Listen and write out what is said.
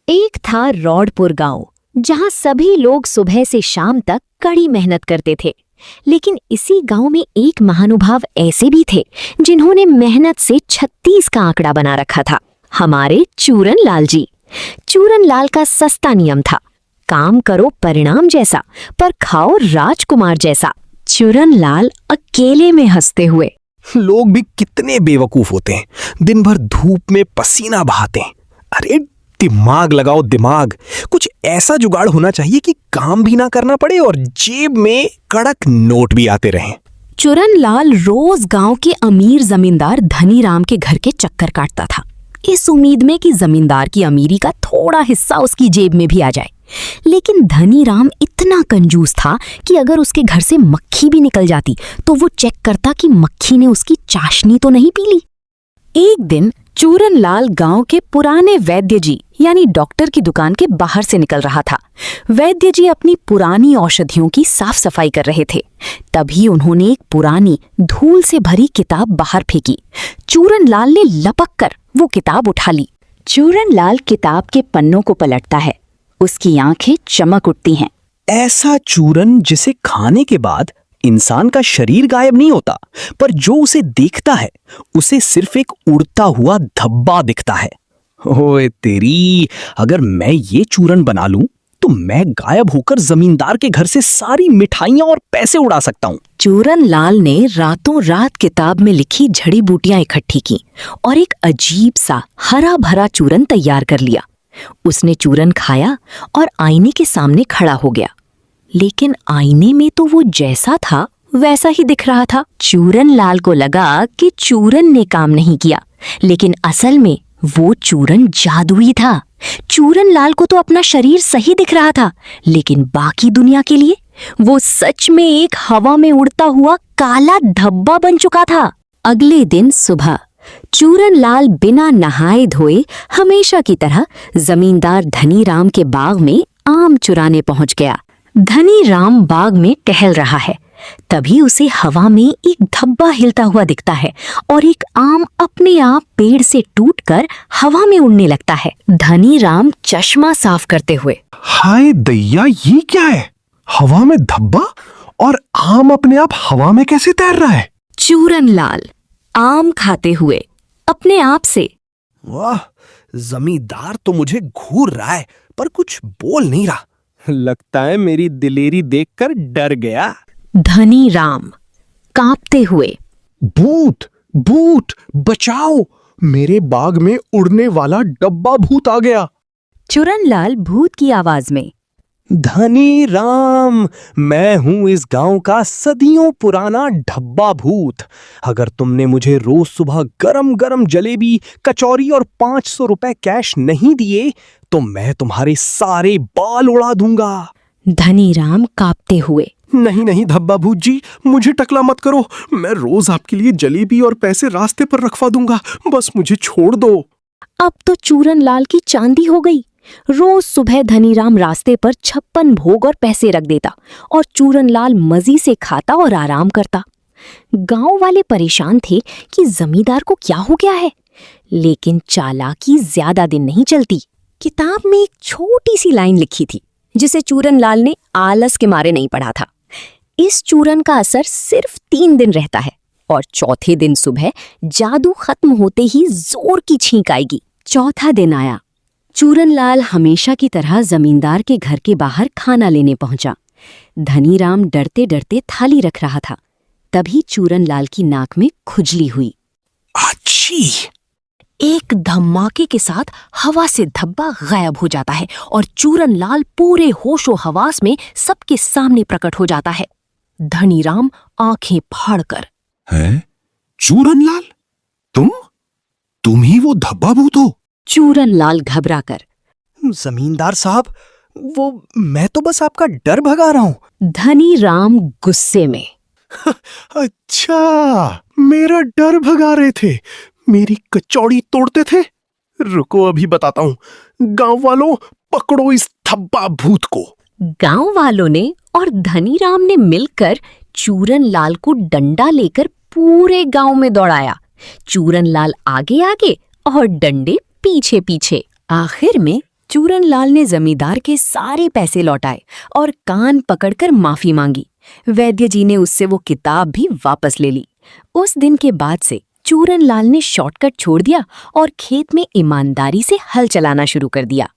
एक था रॉडपुर गांव, जहां सभी लोग सुबह से शाम तक कड़ी मेहनत करते थे। लेकिन इसी गांव में एक महानुभाव ऐसे भी थे जिन्होंने मेहनत से 36 का आंकड़ा बना रखा था। हमारे चूरन लाल जी। चूरन लाल का सस्ता नियम था, काम करो परिणाम जैसा, पर खाओ राजकुमार जैसा। चूरन लाल अकेले में हंसते हुए, लोग भी कितने बेवकूफ होते हैं, दिन भर धूप में पसीना बहाते हैं। अरे दिमाग लगाओ दिमाग, कुछ ऐसा जुगाड़ होना चाहिए कि काम भी ना करना पड़े और जेब में कड़क नोट भी आते रहें। चूरन लाल रोज गांव के अमीर जमींदार धनी राम के घर के चक्कर काटता था, इस उम्मीद में कि जमींदार की अमीरी का थोड़ा हिस्सा उसकी जेब में भी आ जाए। लेकिन धनी राम इतना कंजूस था कि अगर उसके घर से मक्खी भी निकल जाती तो वो चेक करता कि मक्खी ने उसकी चाशनी तो नहीं पी ली। एक दिन चूरन लाल गांव के पुराने वैद्य जी यानी डॉक्टर की दुकान के बाहर से निकल रहा था। वैद्य जी अपनी पुरानी औषधियों की साफ सफाई कर रहे थे। तभी उन्होंने एक पुरानी धूल से भरी किताब बाहर फेंकी। चूरन लाल ने लपक कर वो किताब उठा ली। चूरन लाल किताब के पन्नों को पलटता है, उसकी आंखें चमक उठती हैं। ऐसा चूरन जिसे खाने के बाद इंसान का शरीर गायब नहीं होता, पर जो उसे देखता है उसे सिर्फ एक उड़ता हुआ धब्बा दिखता है। ओए तेरी, अगर मैं ये चूरन बना लूं तो मैं गायब होकर जमींदार के घर से सारी मिठाइयां और पैसे उड़ा सकता हूं। चूरन लाल ने रातों रात किताब में लिखी जड़ी बूटियां इकट्ठी की और एक अजीब सा हरा भरा चूरन तैयार कर लिया। उसने चूरन खाया और आईने के सामने खड़ा हो गया। लेकिन आईने में तो वो जैसा था वैसा ही दिख रहा था। चूरन लाल को लगा कि चूरन ने काम नहीं किया, लेकिन असल में वो चूरन जादुई था। चूरन लाल को तो अपना शरीर सही दिख रहा था, लेकिन बाकी दुनिया के लिए वो सच में एक हवा में उड़ता हुआ काला धब्बा बन चुका था। अगले दिन सुबह चूरन लाल बिना नहाए धोए हमेशा की तरह जमींदार धनी राम के बाग में आम चुराने पहुंच गया। धनी राम बाग में टहल रहा है, तभी उसे हवा में एक धब्बा हिलता हुआ दिखता है और एक आम अपने आप पेड़ से टूटकर हवा में उड़ने लगता है। धनी राम चश्मा साफ करते हुए, हाय दैया, ये क्या है? हवा में धब्बा और आम अपने आप हवा में कैसे तैर रहा है? चूरन लाल आम खाते हुए अपने आप से, वाह, जमींदार तो मुझे घूर रहा है पर कुछ बोल नहीं रहा। लगता है मेरी दिलेरी देखकर डर गया। धनी राम कांपते हुए, भूत भूत बचाओ, मेरे बाग में उड़ने वाला डब्बा भूत आ गया। चूरन लाल भूत की आवाज में, धनी राम, मैं हूं इस गांव का सदियों पुराना डब्बा भूत। अगर तुमने मुझे रोज सुबह गरम गरम जलेबी, कचौरी और 500 रुपए कैश नहीं दिए तो मैं तुम्हारे सारे बाल उड़ा दूंगा। धनी राम कांपते हुए, नहीं नहीं धब्बा भूत जी, मुझे टकला मत करो। मैं रोज आपके लिए जलेबी और पैसे रास्ते पर रखवा दूंगा, बस मुझे छोड़ दो। अब तो चूरन लाल की चांदी हो गई। रोज सुबह धनी राम रास्ते पर 56 भोग और पैसे रख देता और चूरन लाल मजी से खाता और आराम करता। गांव वाले परेशान थे कि जमींदार को क्या हो गया है, लेकिन चालाकी ज्यादा दिन नहीं चलती। किताब में एक छोटी सी लाइन लिखी थी जिसे चूरन लाल ने आलस के मारे नहीं पढ़ा था। इस चूरन का असर सिर्फ 3 दिन रहता है और चौथे दिन सुबह जादू खत्म होते ही जोर की छींक आएगी। चौथा दिन आया। चूरन लाल हमेशा की तरह जमींदार के घर के बाहर खाना लेने पहुंचा। धनी राम डरते डरते थाली रख रहा था। तभी चूरन लाल की नाक में खुजली हुई। अच्छी! एक धमाके के साथ हवा से धब्बा गायब हो जाता है और चूरन लाल पूरे होशो हवास में सबके सामने प्रकट हो जाता है। धनी राम आंखें फाड़कर, हैं? चूरन लाल, तुम ही वो धब्बा भूत हो? चूरन लाल घबराकर, जमींदार साहब, वो मैं तो बस आपका डर भगा रहा हूं। धनी राम गुस्से में, अच्छा, मेरा डर भगा रहे थे, मेरी कचौड़ी तोड़ते थे। रुको अभी बताता हूं। गांव वालों, पकड़ो इस धब्बा भूत को। गांव वालों ने और धनी राम ने मिलकर चूरन लाल को डंडा लेकर पूरे गांव में दौड़ाया। चूरन लाल आगे आगे और डंडे पीछे पीछे। आखिर में चूरनलाल ने जमींदार के सारे पैसे लौटाए और कान पकड़कर माफी मांगी। वैद्य जी ने उससे वो किताब भी वापस ले ली। उस दिन के बाद से चूरनलाल ने शॉर्टकट छोड़ दिया और खेत में ईमानदारी से हल चलाना शुरू कर दिया।